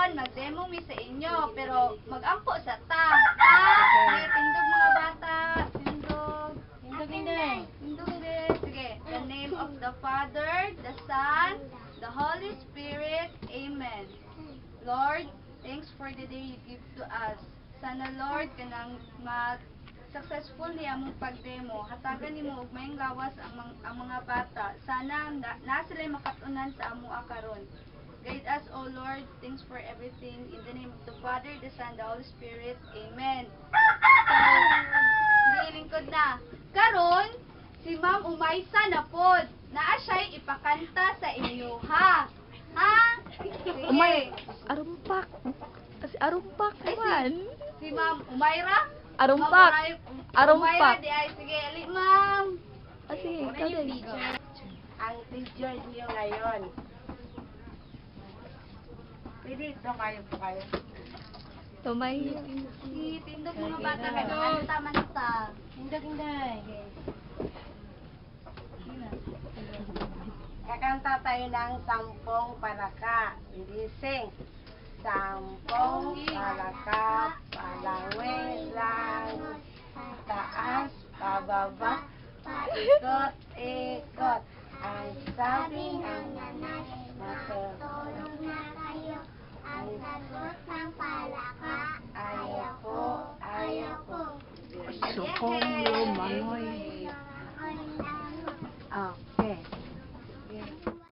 karon mag-demo mi sa inyo, pero mag-ampo sa ta. Ha? Sige, tindog mga bata. Tindog. Tindog, Inday. Tindog din. Sige. The name of the Father, the Son, the Holy Spirit. Amen. Lord, thanks for the day you give to us. Sana Lord, kanang successful niya among pagdemo. Hatagan nimo og mayong lawas ang mga bata. Sana na sila makatunan sa amo karon. Guide us, O Lord. Thanks for everything. In the name of the Father, the Son, the Holy Spirit. Amen. So, lingkod na. Karon, si Ma'am Umaysa na pod. Naa siya'y ipakanta sa inyo, ha? Ha? Sige. Arumpak. Kasi arumpak Ay, naman. Si Ma'am Umayra? Arumpak. Umayra, Arumpak. di ay. Sige, ali, Ma'am. Kasi, kasi. Ang teacher niyo ngayon. Pwede ito kayo po kayo. Tumay. Si Tindog mga bata. Manta. Tindog, Inday. Kakanta tayo ng 10 palaka. Gising. 10 palaka, palangwing lang, taas, pababa, paikot-ikot. Ang sabi ng nanay, natutulog na kayo. Ang sagot ng palaka, ayaw po, ayaw po. Sukong